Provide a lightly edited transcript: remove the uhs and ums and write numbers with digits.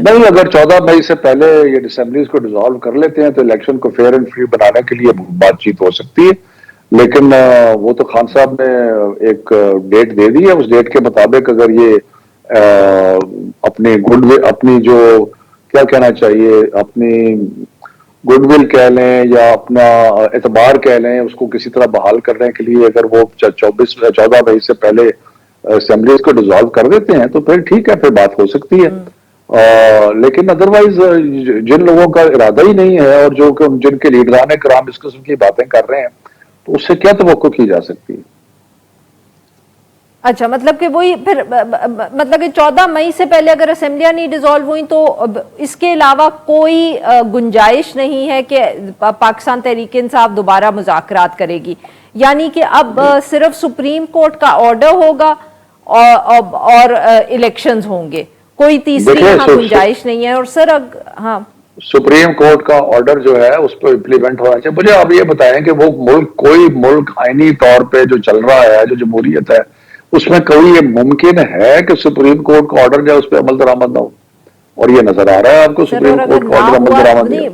Election? نہیں، اگر 14 مئی سے پہلے یہ اسمبلیز کو ڈیزالو کر لیتے ہیں تو الیکشن کو فیئر اینڈ فری بنانے کے لیے بات چیت ہو سکتی ہے، لیکن وہ تو خان صاحب نے ایک ڈیٹ دے دی ہے، اس ڈیٹ کے مطابق اگر یہ اپنی جو کیا کہنا چاہیے، اپنی گڈ ول کہہ لیں یا اپنا اعتبار کہہ لیں، اس کو کسی طرح بحال کرنے کے لیے اگر وہ 14 مئی سے پہلے اسمبلیز کو ڈیزالو کر دیتے ہیں تو پھر ٹھیک ہے، پھر بات ہو سکتی ہے۔ لیکن ادروائز جن لوگوں کا ارادہ ہی نہیں ہے اور جن کے لیڈران کرام اس قسم کی باتیں کر رہے ہیں تو اس سے کیا توقع کی جا سکتی ہے؟ اچھا، مطلب کہ وہی پھر مطلب کہ 14 مئی سے پہلے اگر اسمبلیاں نہیں ڈیزالو ہوئیں تو اس کے علاوہ کوئی گنجائش نہیں ہے کہ پاکستان تحریک انصاف دوبارہ مذاکرات کرے گی، یعنی کہ اب صرف سپریم کورٹ کا آرڈر ہوگا اور الیکشنز ہوں گے، کوئی تیسری یہاں گنجائش نہیں ہے؟ اور سر ہاں، سپریم کورٹ کا آرڈر جو ہے اس پہ امپلیمنٹ ہونا چاہیے۔ مجھے آپ یہ بتائیں کہ وہ کوئی ملک آئینی طور پہ جو چل رہا ہے، جو جمہوریت ہے، اس میں کوئی یہ ممکن ہے کہ سپریم کورٹ کا آرڈر جو ہے اس پہ عمل درآمد نہ ہو؟ اور یہ نظر آ رہا ہے آپ کو سر سپریم اور اگر کورٹ کا نہ آرڈر عمل ہوا درآمد نہیں نہیں ہو۔